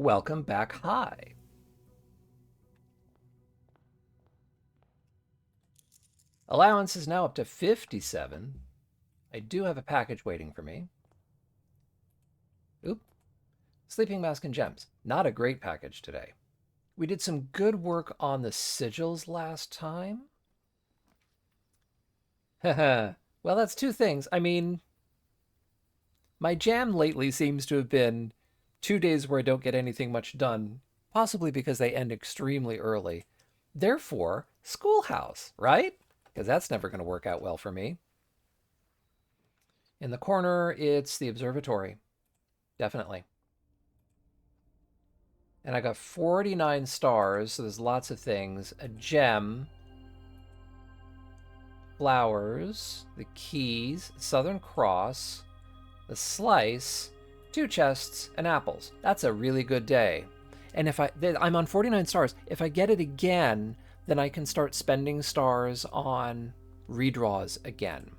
Welcome back. Hi. Allowance is now up to 57. I do have a package waiting for me. Oop. Sleeping mask and gems. Not a great package today. We did some good work on the sigils last time. Haha. Well, that's two things. I mean, my jam lately seems to have been 2 days where I don't get anything much done, possibly because they end extremely early. Therefore, Schoolhouse, right? Because that's never going to work out well for me. In the corner, it's the observatory. Definitely. And I got 49 stars, so there's lots of things. A gem, flowers, the keys, Southern Cross, the slice, 2 chests, and apples. That's a really good day. And if I'm on 49 stars. If I get it again, then I can start spending stars on redraws again,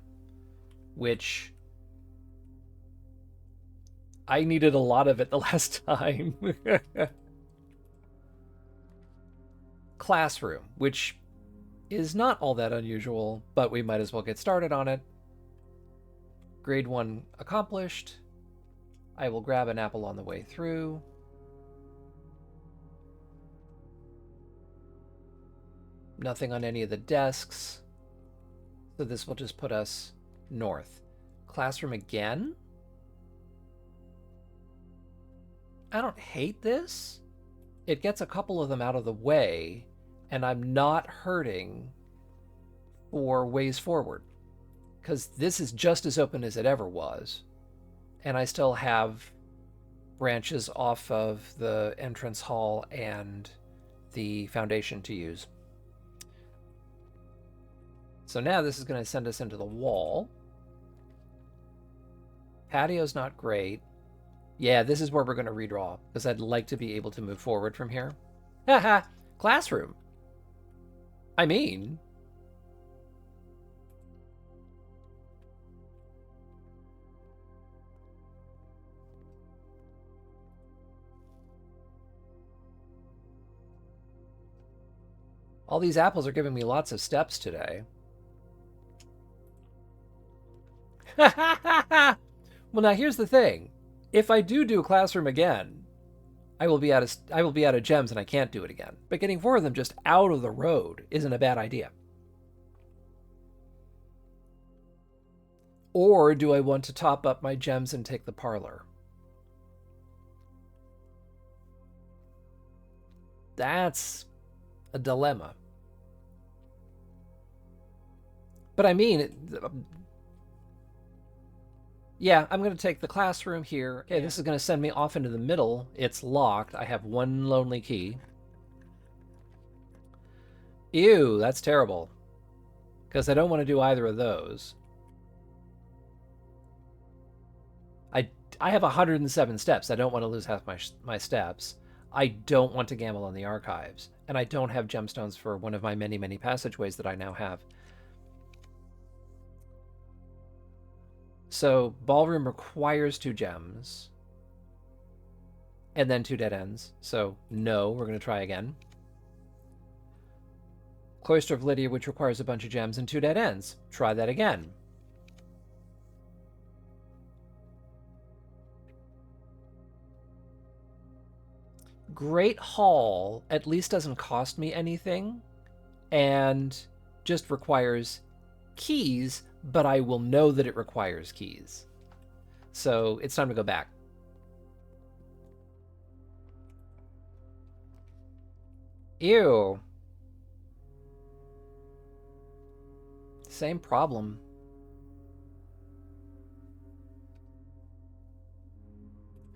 which I needed a lot of it the last time. Classroom, which is not all that unusual, but we might as well get started on it. Grade 1 accomplished. I will grab an apple on the way through. Nothing on any of the desks. So this will just put us north. Classroom again? I don't hate this. It gets a couple of them out of the way, and I'm not hurting for ways forward. Because this is just as open as it ever was. And I still have branches off of the entrance hall and the foundation to use. So now this is going to send us into the wall. Patio's not great. Yeah, this is where we're going to redraw, because I'd like to be able to move forward from here. Haha, classroom. I mean, all these apples are giving me lots of steps today. Well, now here's the thing. If I do a classroom again, I will be out of gems and I can't do it again. But getting 4 of them just out of the road isn't a bad idea. Or do I want to top up my gems and take the parlor? That's a dilemma. But I mean, yeah, I'm going to take the classroom here. Okay, this is going to send me off into the middle. It's locked. I have 1 lonely key. Ew, that's terrible. Because I don't want to do either of those. I have 107 steps. I don't want to lose half my steps. I don't want to gamble on the archives. And I don't have gemstones for one of my many, many passageways that I now have. So ballroom requires 2 gems. And then 2 dead ends. So no, we're going to try again. Cloister of Lydia, which requires a bunch of gems and 2 dead ends. Try that again. Great Hall at least doesn't cost me anything and just requires keys, but I will know that it requires keys. So it's time to go back. Ew. Same problem.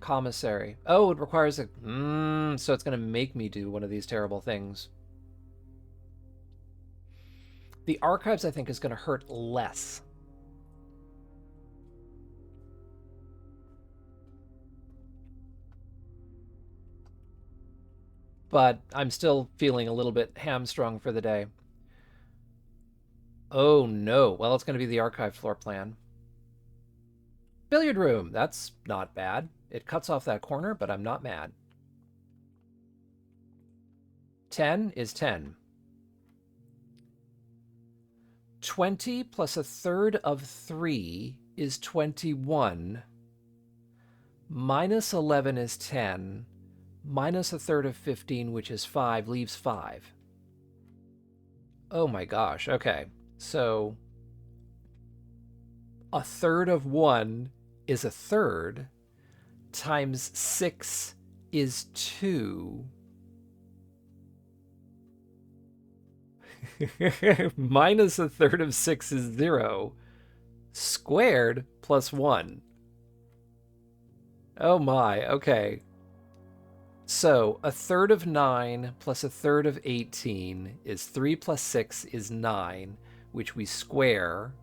Commissary. Oh, it requires a... so it's going to make me do one of these terrible things. The archives, I think, is going to hurt less. But I'm still feeling a little bit hamstrung for the day. Oh, no. Well, it's going to be the archive floor plan. Billiard room. That's not bad. It cuts off that corner, but I'm not mad. 10 is 10. 20 plus a third of 3 is 21. Minus 11 is 10. Minus a third of 15, which is 5, leaves 5. Oh my gosh, okay. So a third of 1 is a third, times 6 is 2. Minus a third of 6 is 0. Squared plus 1. Oh my, okay. So a third of 9 plus a third of 18 is 3 plus 6 is 9, which we square.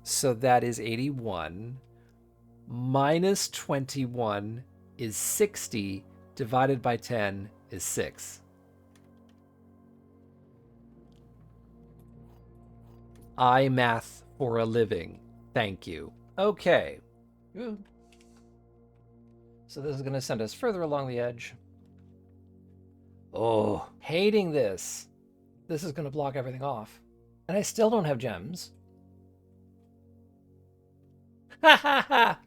So that is 81. Minus 21 is 60, divided by 10 is 6. I math for a living. Thank you. Okay. Ooh. So this is going to send us further along the edge. Oh, hating this. This is going to block everything off. And I still don't have gems. Ha ha ha!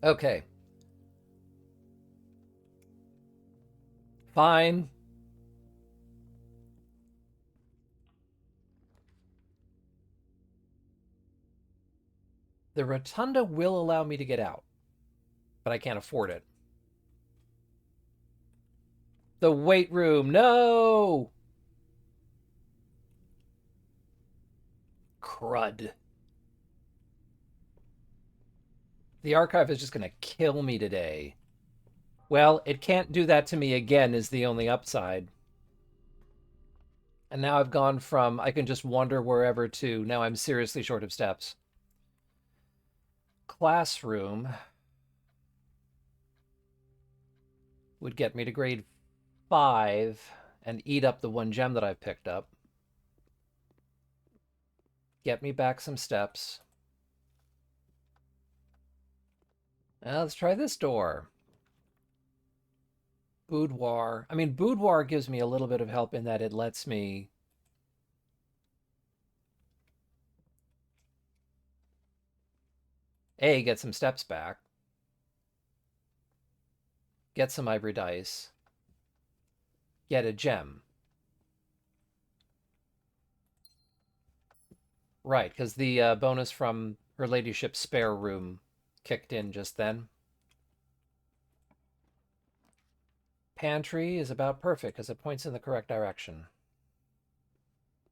Okay. Fine. The rotunda will allow me to get out, but I can't afford it. The weight room, no! Crud. The archive is just going to kill me today. Well, it can't do that to me again is the only upside. And now I've gone from I can just wander wherever to now I'm seriously short of steps. Classroom would get me to grade 5 and eat up the 1 gem that I've picked up. Get me back some steps. Now let's try this door. Boudoir. I mean, boudoir gives me a little bit of help in that it lets me get some steps back, get some ivory dice, get a gem. Right, because the bonus from Her Ladyship's spare room kicked in just then. Pantry is about perfect because it points in the correct direction.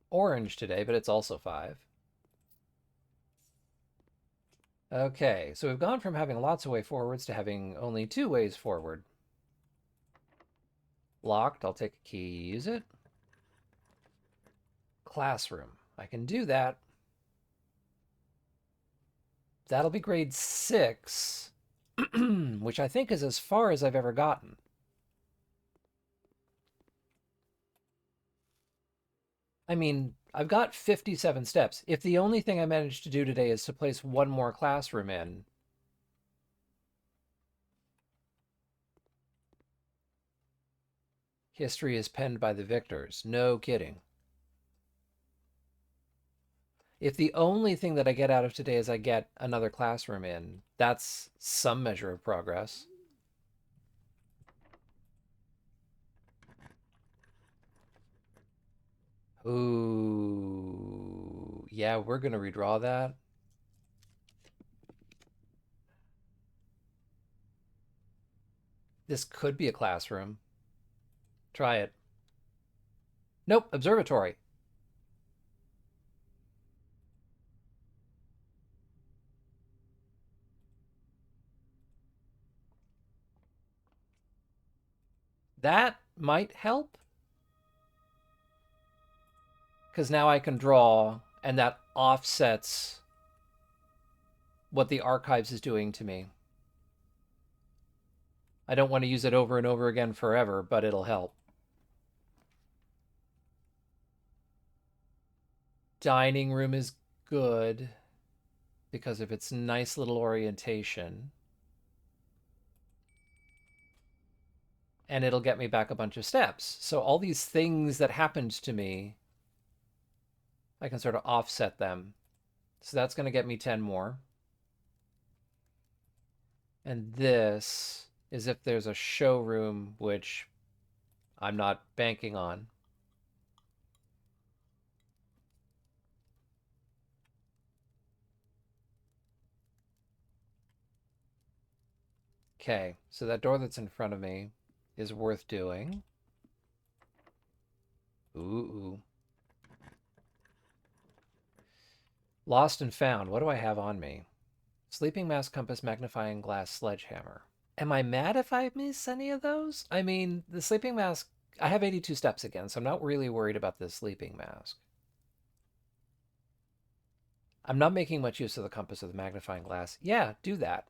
Orange today, but it's also 5. Okay, so we've gone from having lots of way forwards to having only 2 ways forward. Locked, I'll take a key, use it. Classroom, I can do that. That'll be grade 6, which I think is as far as I've ever gotten. I mean, I've got 57 steps. If the only thing I managed to do today is to place 1 more classroom in, history is penned by the victors. No kidding. If the only thing that I get out of today is I get another classroom in, that's some measure of progress. Ooh, yeah, we're going to redraw that. This could be a classroom. Try it. Nope, observatory. That might help. Because now I can draw, and that offsets what the archives is doing to me. I don't want to use it over and over again forever, but it'll help. Dining room is good. because of its nice little orientation. And it'll get me back a bunch of steps. So all these things that happened to me, I can sort of offset them. So that's going to get me 10 more. And this is if there's a showroom, which I'm not banking on. Okay, so that door that's in front of me is worth doing. Ooh. Lost and found. What do I have on me? Sleeping mask, compass, magnifying glass, sledgehammer. Am I mad if I miss any of those? I mean, the sleeping mask, I have 82 steps again, so I'm not really worried about the sleeping mask. I'm not making much use of the compass or the magnifying glass. Yeah, do that.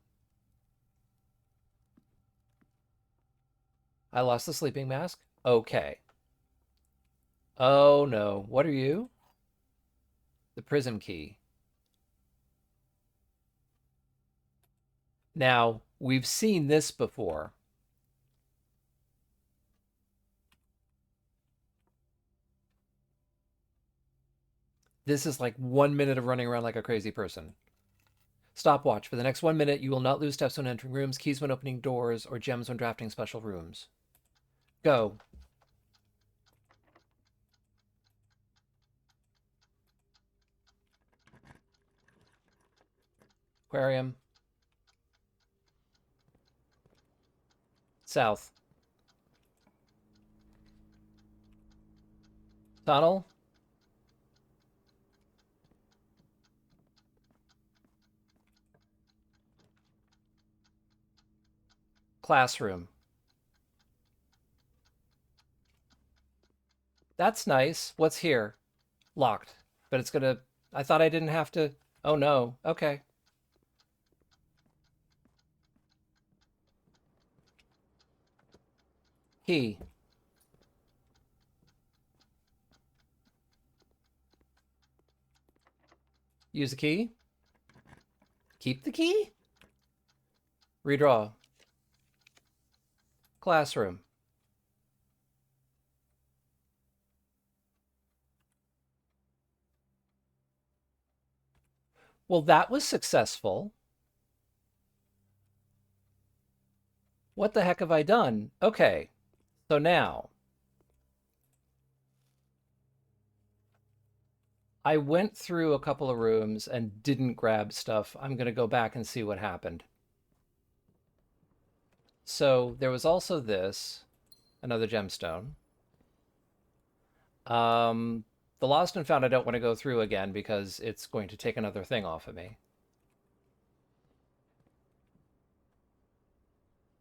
I lost the sleeping mask. Okay. Oh no. What are you? The prism key. Now, we've seen this before. This is like 1 minute of running around like a crazy person. Stopwatch. For the next 1 minute, you will not lose steps when entering rooms, keys when opening doors, or gems when drafting special rooms. Go. Aquarium. South. Tunnel. Classroom. That's nice. What's here? Locked. But it's gonna... I thought I didn't have to... Oh no. Okay. Key. Use the key. Keep the key? Redraw. Classroom. Well, that was successful. What the heck have I done? Okay. So now I went through a couple of rooms and didn't grab stuff. I'm going to go back and see what happened. So there was also this, another gemstone. The lost and found I don't want to go through again because it's going to take another thing off of me.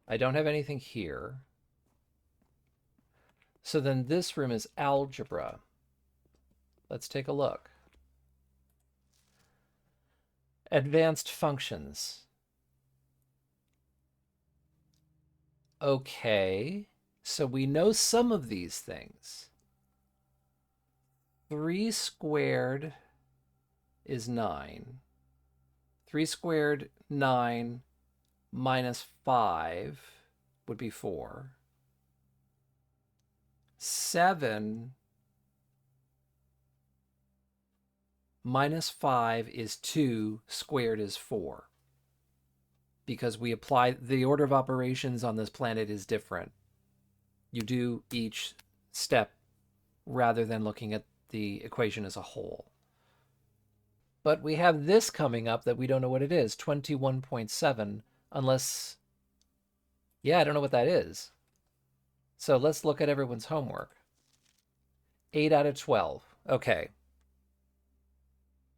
I don't have anything here. So then this room is algebra. Let's take a look. Advanced functions. Okay, so we know some of these things. 3 squared is 9. 3 squared, 9, minus 5 would be 4. 7 minus 5 is 2, squared is 4. Because we apply, the order of operations on this planet is different. You do each step rather than looking at the equation as a whole. But we have this coming up that we don't know what it is, 21.7, unless, yeah, I don't know what that is. So let's look at everyone's homework. 8 out of 12. Okay.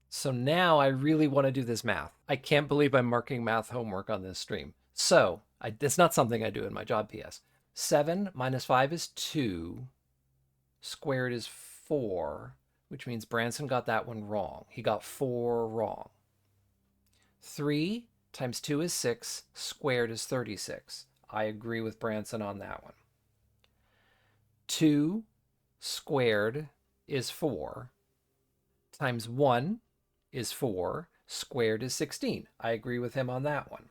So now I really want to do this math. I can't believe I'm marking math homework on this stream. So it's not something I do in my job PS. 7 minus 5 is 2. Squared is 4, which means Branson got that one wrong. He got 4 wrong. 3 times 2 is 6. Squared is 36. I agree with Branson on that one. 2 squared is 4. Times 1 is 4. Squared is 16. I agree with him on that one.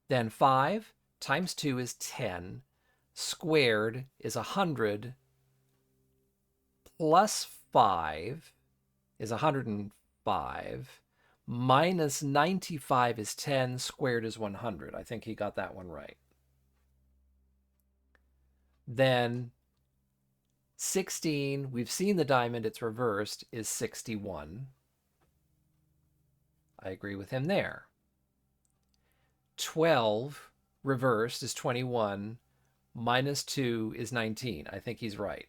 Then 5 times 2 is 10. Squared is 100. Plus 5 is 105. Minus 95 is 10. Squared is 100. I think he got that one right. Then 16, we've seen the diamond, it's reversed, is 61. I agree with him there. 12 reversed is 21. Minus 2 is 19. I think he's right.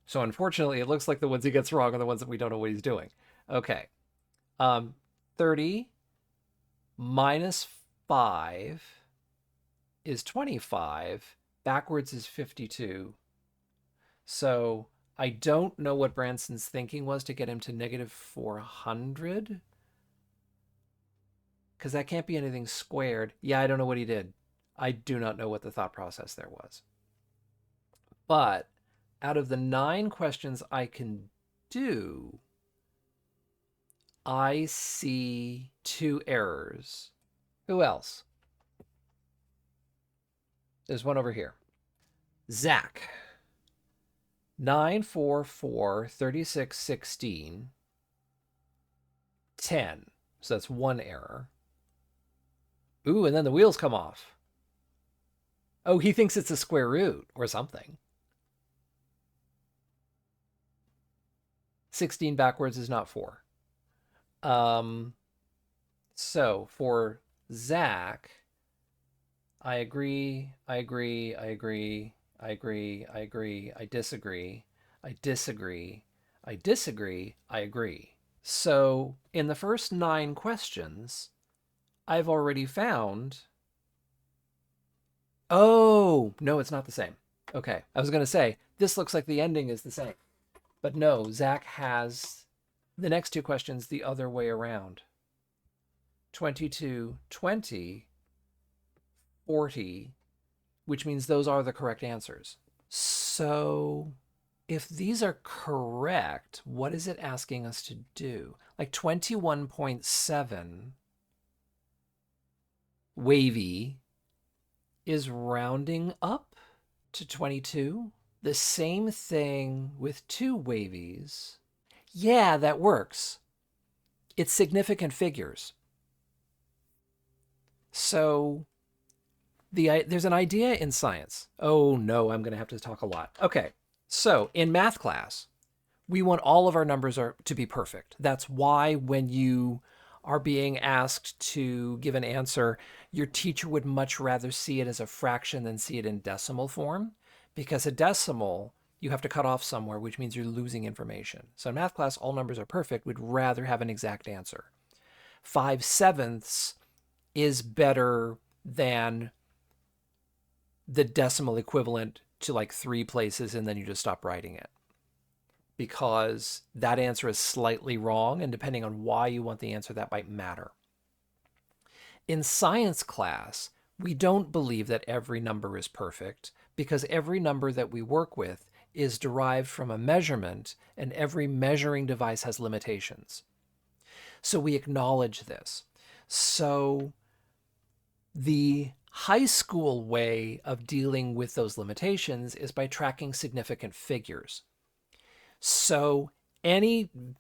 So unfortunately, it looks like the ones he gets wrong are the ones that we don't know what he's doing. Okay. 30 minus 5 is 25. Backwards is 52. So I don't know what Branson's thinking was to get him to negative 400. Because that can't be anything squared. Yeah, I don't know what he did. I do not know what the thought process there was. But out of the 9 questions I can do, I see 2 errors. Who else? There's one over here. Zach. 9, 4, 4, 36, 16, 10. So that's 1 error. Ooh, and then the wheels come off. Oh, he thinks it's a square root or something. 16 backwards is not 4. So for Zach, I agree, I agree, I agree, I agree, I agree, I disagree, I disagree, I disagree, I agree. So in the first 9 questions, I've already found... Oh, no, it's not the same. Okay, I was going to say, this looks like the ending is the same. But no, Zach has the next 2 questions the other way around. 22, 20, 40, which means those are the correct answers. So if these are correct, what is it asking us to do? Like 21.7 wavy is rounding up to 22. The same thing with 2 wavies. Yeah, that works. It's significant figures. So there's an idea in science. Oh no, I'm going to have to talk a lot. Okay, so in math class, we want all of our numbers to be perfect. That's why when you are being asked to give an answer, your teacher would much rather see it as a fraction than see it in decimal form, because a decimal, you have to cut off somewhere, which means you're losing information. So in math class, all numbers are perfect. We'd rather have an exact answer. 5/7 is better than the decimal equivalent to like 3 places, and then you just stop writing it, because that answer is slightly wrong, and depending on why you want the answer, that might matter. In science class, we don't believe that every number is perfect, because every number that we work with is derived from a measurement, and every measuring device has limitations. So we acknowledge this. So the high school way of dealing with those limitations is by tracking significant figures. So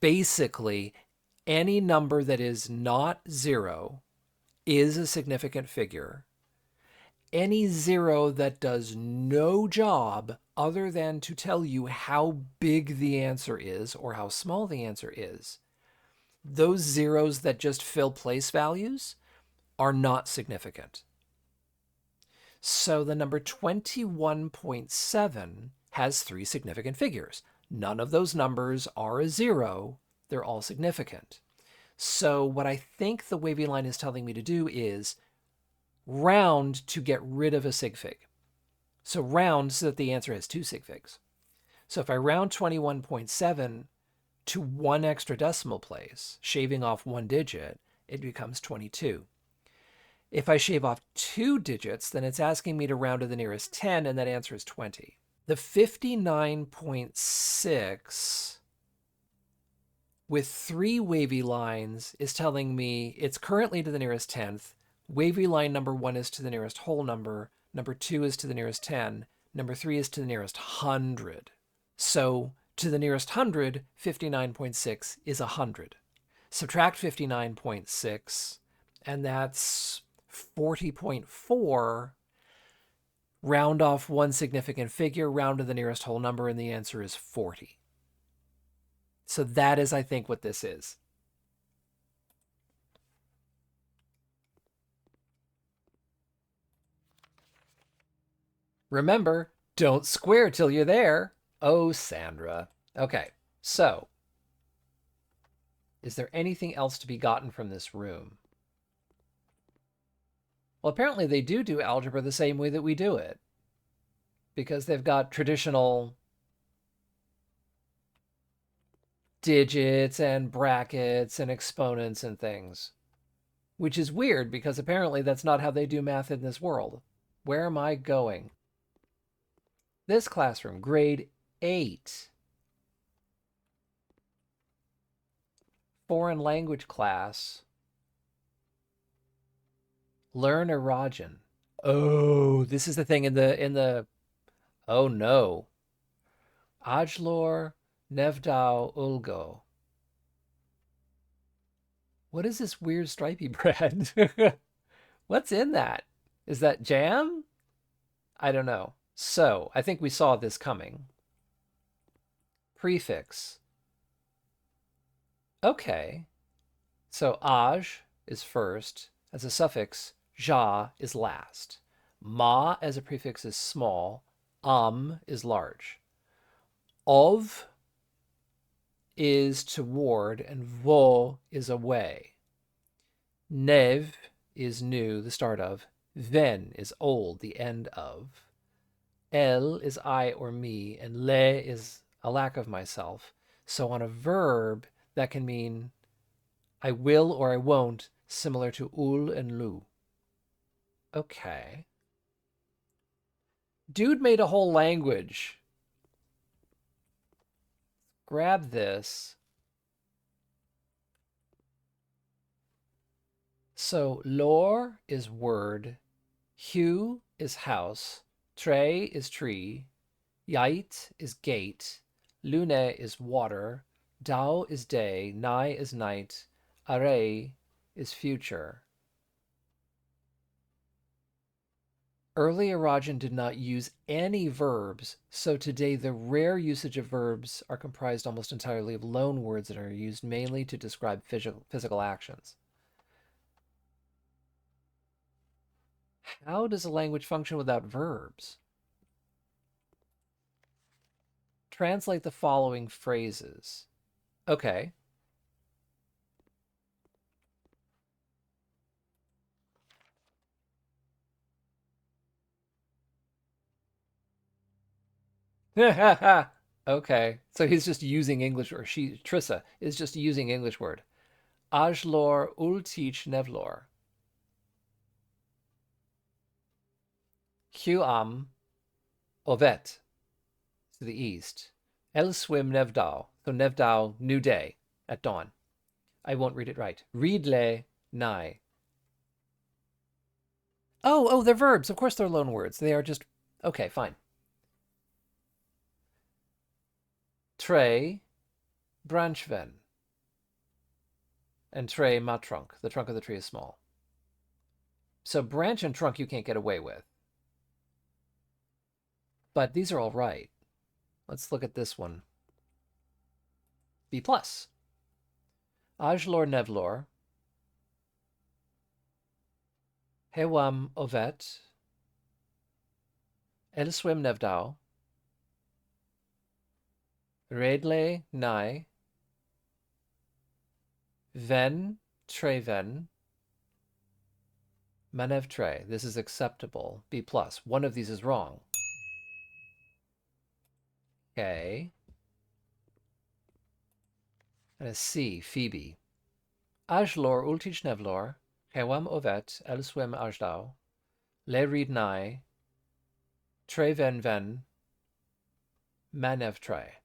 basically any number that is not 0 is a significant figure. Any 0 that does no job other than to tell you how big the answer is or how small the answer is, those zeros that just fill place values are not significant. So the number 21.7 has 3 significant figures. None of those numbers are a 0. They're all significant. So what I think the wavy line is telling me to do is round to get rid of a sig fig. So round so that the answer has 2 sig figs. So if I round 21.7 to 1 extra decimal place, shaving off 1 digit, it becomes 22. If I shave off 2 digits, then it's asking me to round to the nearest 10, and that answer is 20. The 59.6, with 3 wavy lines is telling me it's currently to the nearest 10th. Wavy line number 1 is to the nearest whole number. Number 2 is to the nearest 10. Number 3 is to the nearest 100. So to the nearest 100, 59.6 is 100. Subtract 59.6, and that's 40.4. Round off one significant figure, round to the nearest whole number, and the answer is 40. So that is, I think, what this is. Remember, don't square till you're there. Oh, Sandra. Okay, so is there anything else to be gotten from this room? Well, apparently they do algebra the same way that we do it, because they've got traditional digits and brackets and exponents and things, which is weird because apparently that's not how they do math in this world. Where am I going? This classroom, grade 8. Foreign language class. Learn Irajan. Oh, this is the thing in the oh no. Ajlor Nevdao Ulgo. What is this weird stripy bread? What's in that? Is that jam? I don't know. So, I think we saw this coming. Prefix. Okay. So, aj is first. As a suffix, ja is last. Ma as a prefix is small. Is large. Of is toward, and vo is away. Nev is new, the start of. Ven is old, the end of. El is I or me, and le is a lack of myself. So on a verb, that can mean I will or I won't, similar to ul and lu. Okay. Dude made a whole language. Grab this. So lor is word, hu is house, tre is tree, yait is gate, lune is water, dao is day, nai is night, are is future. Early Irajan did not use any verbs, so today the rare usage of verbs are comprised almost entirely of loan words that are used mainly to describe physical actions. How does a language function without verbs? Translate the following phrases. Okay. Okay. So he's just using English, or she, Trissa, is just using English word. Ajlor ultich nevlor. Huam ovet, to the east. Elswim nevdao. So nevdao, new day, at dawn. I won't read it right. Readle nai. Oh, they're verbs. Of course they're loan words. They are just, okay, fine. Tre branchven. And tre matrunk. The trunk of the tree is small. So branch and trunk you can't get away with. But these are all right. Let's look at this one. B+. Ajlor nevlor. Hewam ovet. Elswim nevdao. Redle nai. Ven treven. Manev tre. This is acceptable. B+. One of these is wrong. Okay. And a C, Phoebe. Ajlor ultich nevlor. Hewam ovet. Elswim ajdao. Le read nai. Treven ven. Manev tre.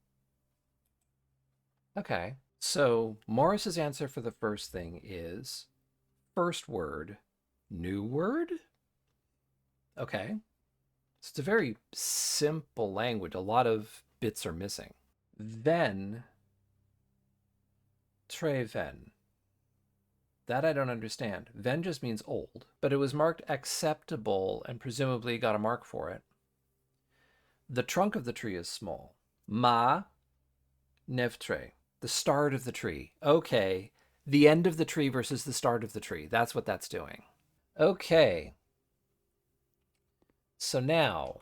Okay. So Morris's answer for the first thing is first word, new word. Okay. So it's a very simple language. A lot of bits are missing. Then Treven. That I don't understand. Ven just means old, but it was marked acceptable and presumably got a mark for it. The trunk of the tree is small. Ma nevtre, the start of the tree. Okay, the end of the tree versus the start of the tree. That's what that's doing. Okay, so now,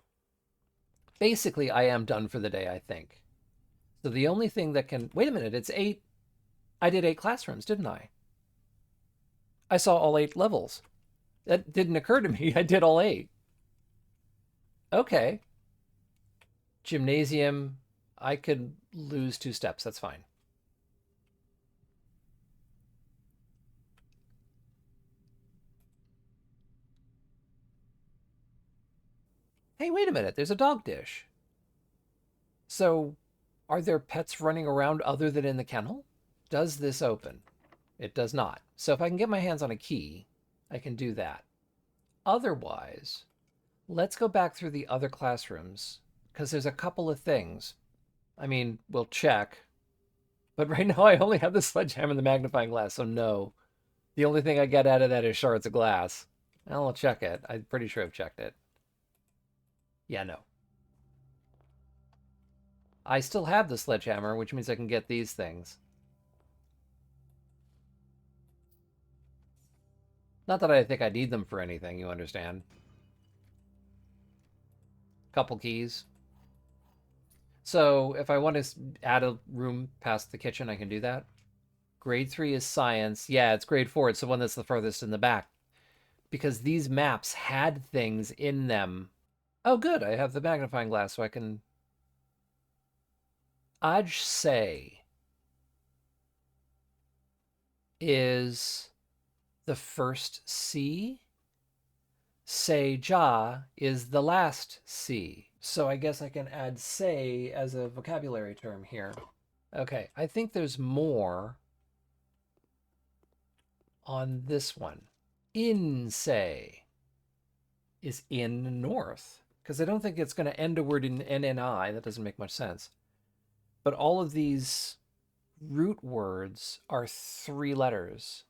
basically, I am done for the day, I think. So the only thing that can. Wait a minute, it's 8. I did 8 classrooms, didn't I? I saw all 8 levels. That didn't occur to me. I did all 8. Okay. Gymnasium, I could lose 2 steps. That's fine. Hey, wait a minute. There's a dog dish. So, are there pets running around other than in the kennel? Does this open? It does not. So, if I can get my hands on a key, I can do that. Otherwise, let's go back through the other classrooms because there's a couple of things. I mean, we'll check. But right now, I only have the sledgehammer and the magnifying glass, so no. The only thing I get out of that is shards of glass. I'll check it. I'm pretty sure I've checked it. Yeah, no. I still have the sledgehammer, which means I can get these things. Not that I think I need them for anything, you understand. Couple keys. So if I want to add a room past the kitchen, I can do that. Grade 3 is science. Yeah, it's grade 4. It's the one that's the furthest in the back. Because these maps had things in them. Oh, good. I have the magnifying glass, so I can... I'd say is the first C. Say ja is the last C. So I guess I can add say as a vocabulary term here. Okay, I think there's more on this one. In say is in north. Because I don't think it's going to end a word in NNI. That doesn't make much sense. But all of these root words are 3 letters.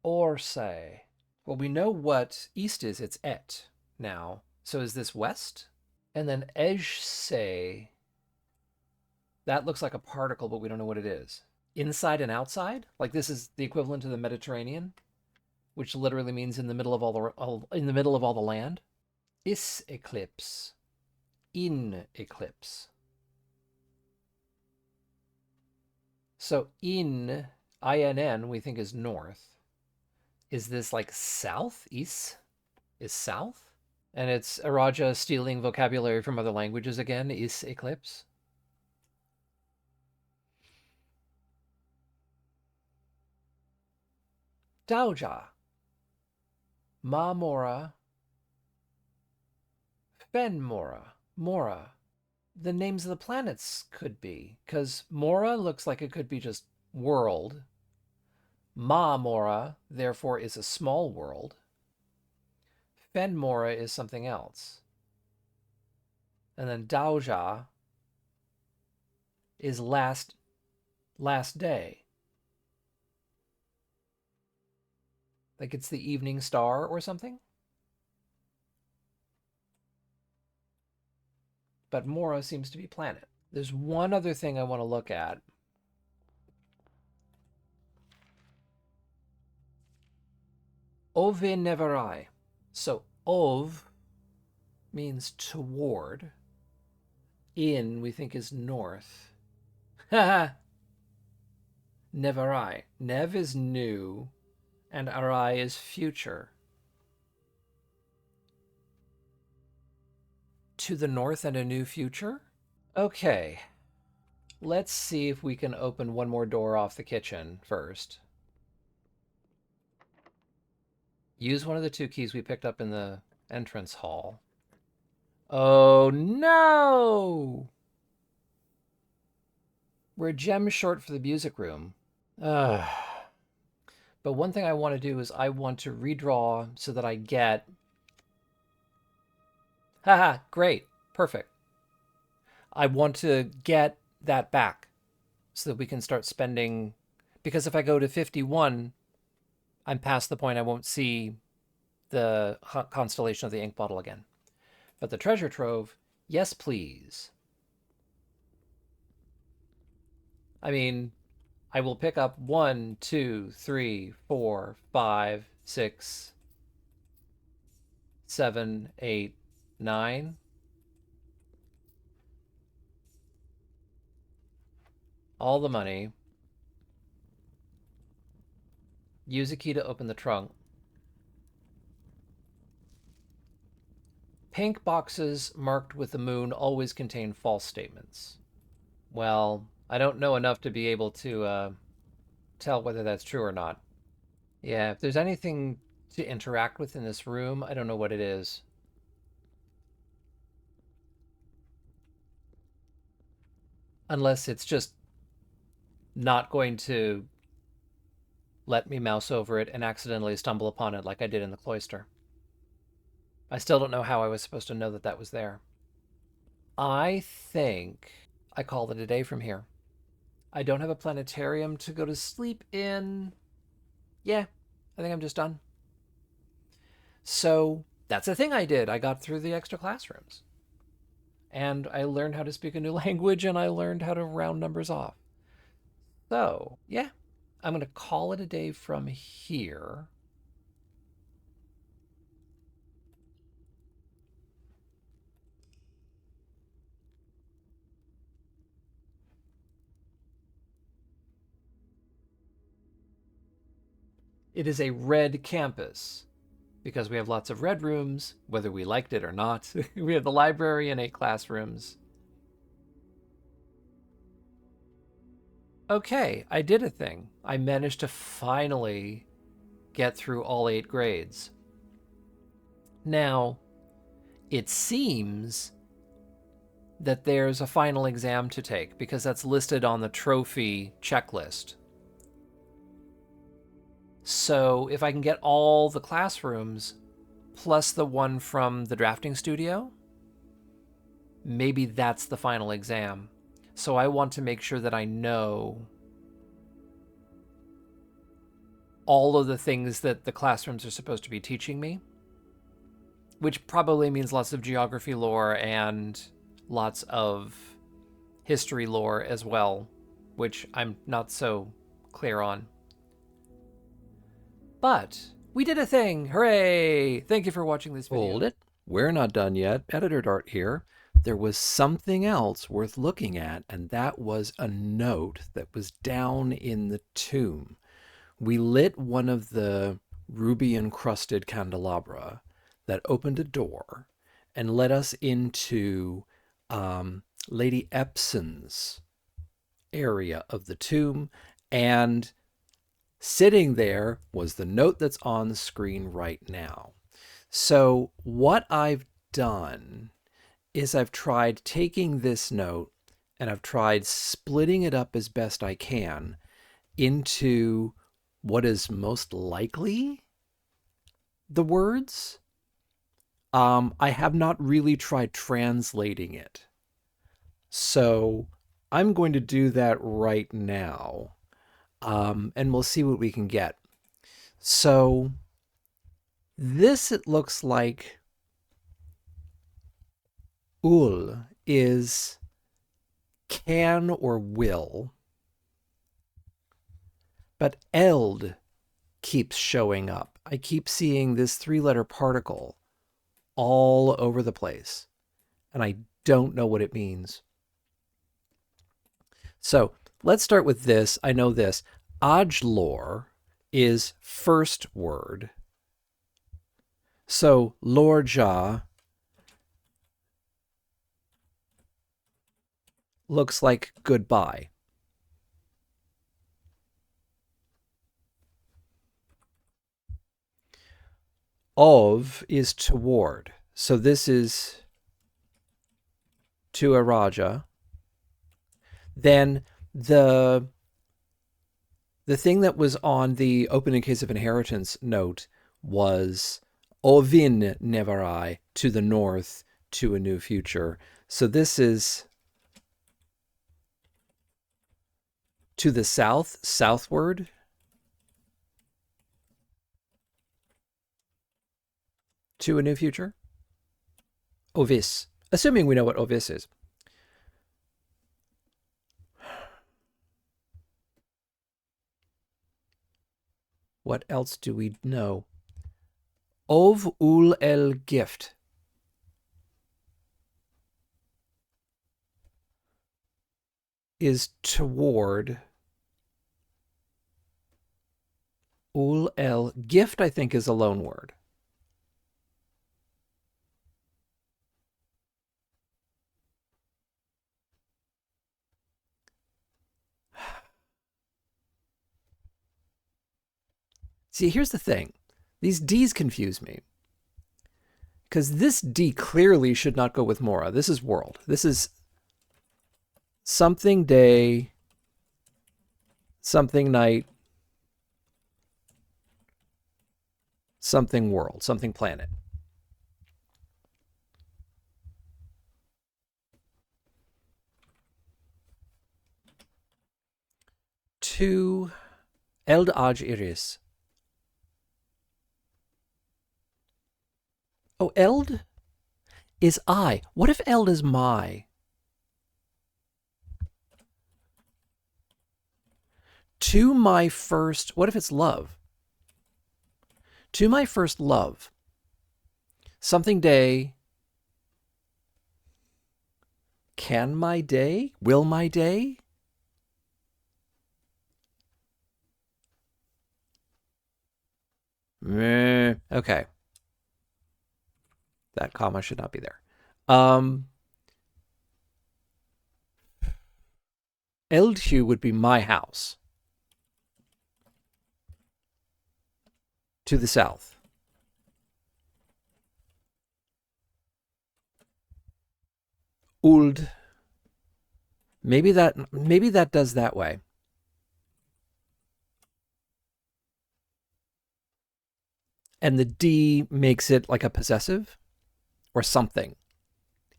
Or say. Well, we know what east is. It's et now. So is this west? And then ej say. That looks like a particle, but we don't know what it is. Inside and outside? Like this is the equivalent to the Mediterranean, which literally means in the middle of in the middle of all the land. Is eclipse. In eclipse. So in INN we think is north. Is this like south? Is south? And it's Araja stealing vocabulary from other languages again. Is eclipse. Dauja. Ma Mora. Fen Mora. Mora. The names of the planets could be, because Mora looks like it could be just world. Ma Mora, therefore, is a small world. Fen Mora is something else. And then Dauja is last day. Like it's the evening star or something. But Mora seems to be planet. There's one other thing I want to look at. Ove neverai. So ov means toward. In we think is north. Haha. Neverai. Nev is new, and arai is future. To the north and a new future? Okay. Let's see if we can open one more door off the kitchen first. Use one of the 2 keys we picked up in the entrance hall. Oh no! We're a gem short for the music room. But one thing I want to do is I want to redraw so that I get... Haha, great. Perfect. I want to get that back so that we can start spending... Because if I go to 51, I'm past the point I won't see the constellation of the ink bottle again. But the treasure trove, yes, please. I mean, I will pick up 1, 2, 3, 4, 5, 6, 7, 8, 9. All the money. Use a key to open the trunk. Pink boxes marked with the moon always contain false statements. Well, I don't know enough to be able to tell whether that's true or not. Yeah, if there's anything to interact with in this room, I don't know what it is. Unless it's just not going to let me mouse over it and accidentally stumble upon it like I did in the cloister. I still don't know how I was supposed to know that that was there. I think I call it a day from here. I don't have a planetarium to go to sleep in. Yeah, I think I'm just done. So that's a thing I did. I got through the extra classrooms. And I learned how to speak a new language, and I learned how to round numbers off. So, yeah, I'm going to call it a day from here. It is a red campus because we have lots of red rooms, whether we liked it or not. We have the library and 8 classrooms. Okay, I did a thing. I managed to finally get through all 8 grades. Now, it seems that there's a final exam to take because that's listed on the trophy checklist. So if I can get all the classrooms plus the one from the drafting studio, maybe that's the final exam. So I want to make sure that I know all of the things that the classrooms are supposed to be teaching me, which probably means lots of geography lore and lots of history lore as well, which I'm not so clear on. But we did a thing! Hooray! Thank you for watching this video. Hold it. We're not done yet. Editor Dart here. There was something else worth looking at, and that was a note that was down in the tomb. We lit one of the ruby-encrusted candelabra that opened a door and led us into Lady Epson's area of the tomb, and sitting there was the note that's on the screen right now. So what I've done is I've tried taking this note and I've tried splitting it up as best I can into what is most likely the words. I have not really tried translating it. So I'm going to do that right now. And we'll see what we can get. So this, it looks like ul is can or will, but eld keeps showing up. I keep seeing this 3-letter particle all over the place, and I don't know what it means. So let's start with this. I know this. Ajlor is first word. So Lorja looks like goodbye. Of is toward. So this is to a Raja. Then The the thing that was on the open in case of inheritance note was Ovin Nevarai, to the north, to a new future. So this is to the south, southward, to a new future. Ovis. Assuming we know what Ovis is. What else do we know? Ov ul el gift is toward. Ul el gift, I think, is a loan word. See, here's the thing. These D's confuse me. Because this D clearly should not go with Mora. This is world. This is something day, something night, something world, something planet. To Eld Aj Iris. Oh, Eld is I. What if Eld is my? To my first, what if it's love? To my first love. Something day. Can my day? Will my day? Meh. Okay. That comma should not be there. Eldhu would be my house. To the south. Uld. Maybe that does that way. And the D makes it like a possessive or something.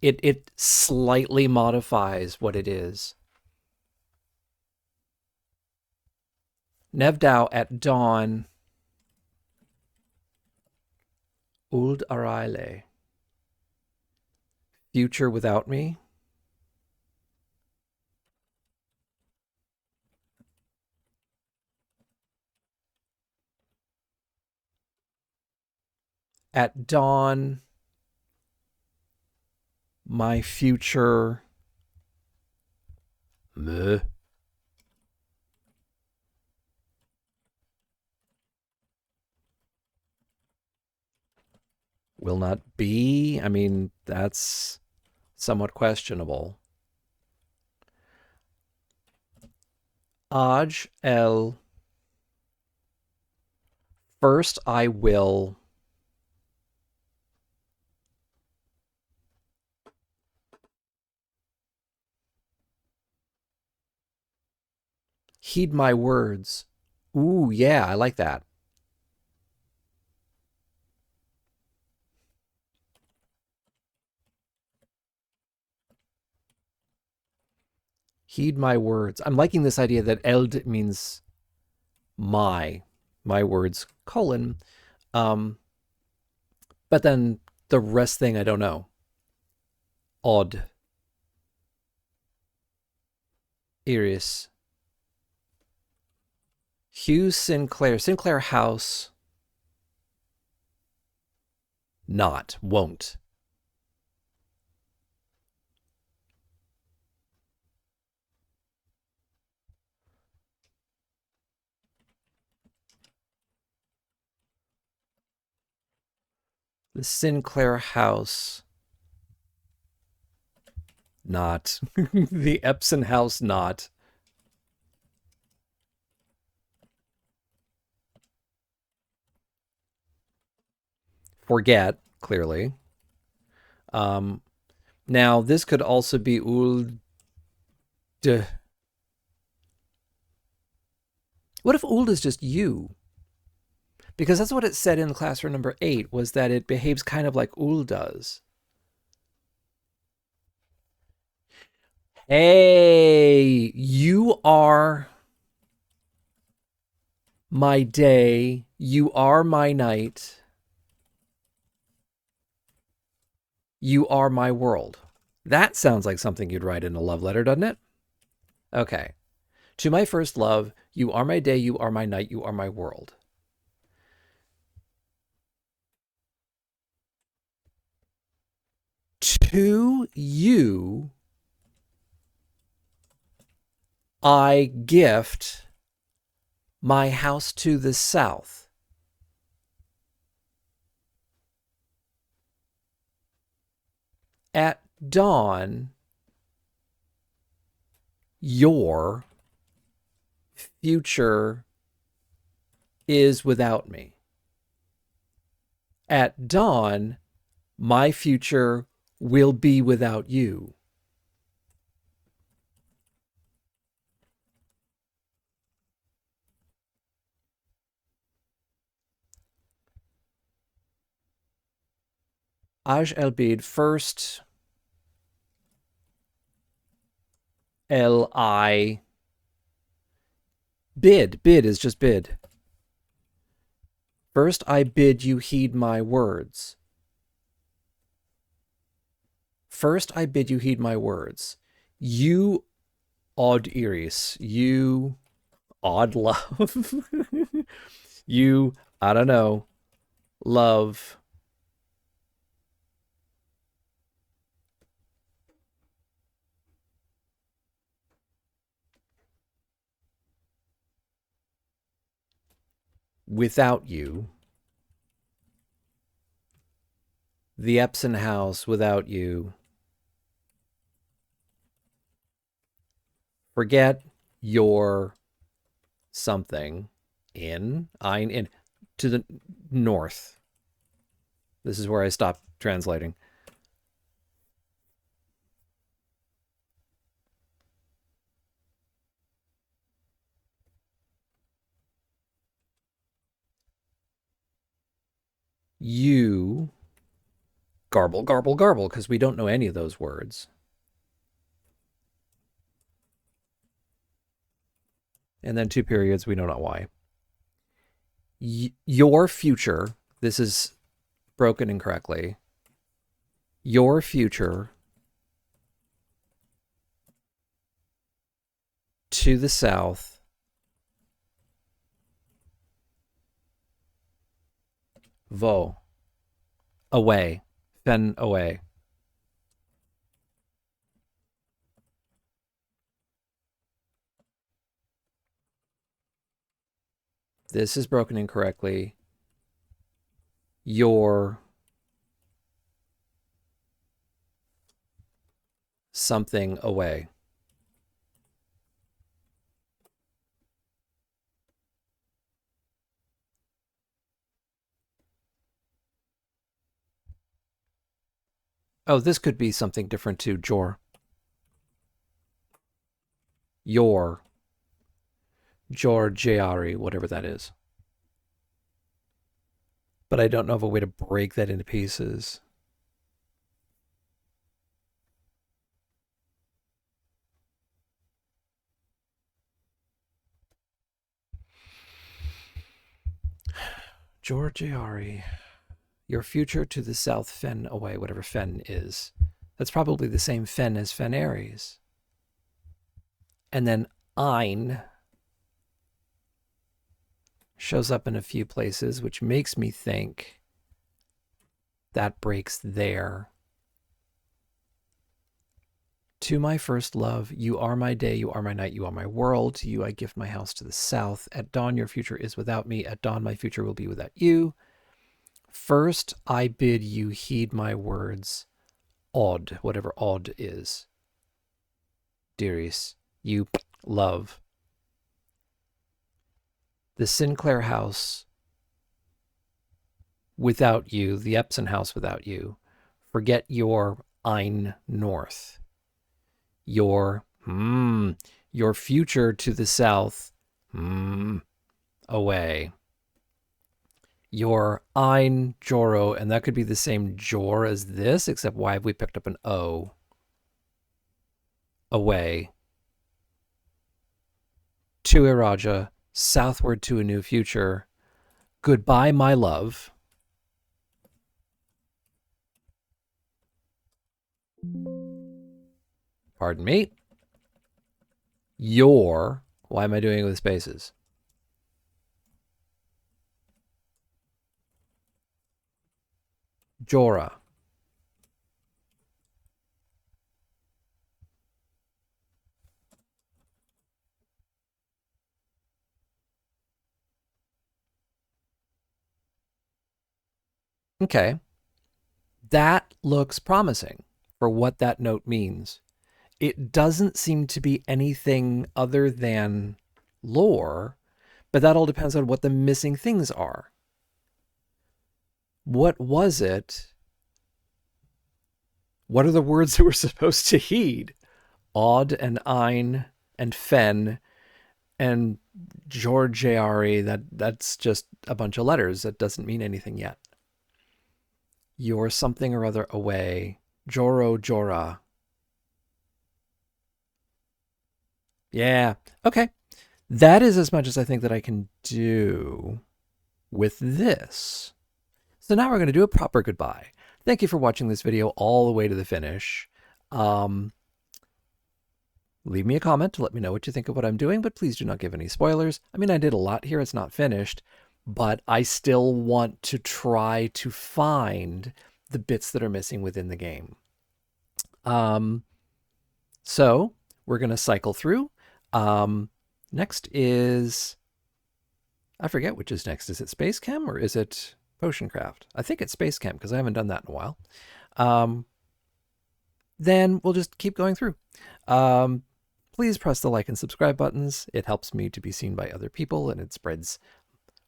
It slightly modifies what it is. Nevdau at dawn. Uld Araile. Future without me. At dawn, my future. Meh. Will not be. I mean, that's somewhat questionable. Aj el. First, I will. Heed my words. Ooh, yeah, I like that. Heed my words. I'm liking this idea that eld means my words, colon. But then the rest thing I don't know. Odd. Iris. Hugh Sinclair. Sinclair House. Not. Won't. The Sinclair House. Not. The Epson House. Not. Forget, clearly. Now, this could also be Uld. What if old is just you? Because that's what it said in classroom number 8, was that it behaves kind of like ul does. Hey, you are my day, you are my night, you are my world. That sounds like something you'd write in a love letter, doesn't it? Okay. To my first love, you are my day, you are my night, you are my world. To you, I gift my house to the south. At dawn, your future is without me. At dawn, my future will be without you. Aj el bid first. L-I. Bid. Bid is just bid. First, I bid you heed my words. First, I bid you heed my words. You odd iris. You odd love. You, I don't know, love. Without you. The Epson house without you. Forget your something in to the north. This is where I stopped translating. You garble, garble, garble, because we don't know any of those words. And then 2 periods, we know not why. Your future, this is broken incorrectly. Your future to the south vo away, fen away. This is broken incorrectly. Your something away. Oh, this could be something different too, Jor. Your Georgiari, whatever that is. But I don't know of a way to break that into pieces. Georgiari. Your future to the south, fen away, whatever fen is. That's probably the same fen as fen Aries. And then ein shows up in a few places, which makes me think that breaks there. To my first love, you are my day, you are my night, you are my world. To you I gift my house to the south. At dawn your future is without me. At dawn my future will be without you. First I bid you heed my words. Odd, whatever odd is. Dearies, you love. The Sinclair house without you, the Epson house without you. Forget your ein north. Your future to the south. away. Your ein Joro, and that could be the same Jor as this, except why have we picked up an O? Away. To Iraja, southward to a new future. Goodbye, my love. Pardon me. Your. Why am I doing it with spaces? Jora. Okay. That looks promising for what that note means. It doesn't seem to be anything other than lore, but that all depends on what the missing things are. What was it? What are the words that we're supposed to heed? Odd and ein and fen and Georgiari. That's just a bunch of letters. That doesn't mean anything yet. You're something or other away. Joro Jora. Yeah. Okay. That is as much as I think that I can do with this. So now we're going to do a proper goodbye. Thank you for watching this video all the way to the finish. Leave me a comment to let me know what you think of what I'm doing, but please do not give any spoilers. I mean, I did a lot here. It's not finished, but I still want to try to find the bits that are missing within the game. So we're going to cycle through. Next is, I forget which is next. Is it Space Chem or is it Potion Craft? I think it's Space Chem because I haven't done that in a while. Then we'll just keep going through. Please press the like and subscribe buttons. It helps me to be seen by other people and it spreads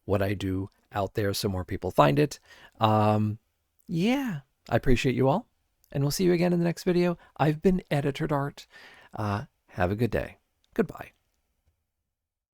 what I do out there so more people find it. Yeah, I appreciate you all. And we'll see you again in the next video. I've been Editor Dart. Have a good day. Goodbye.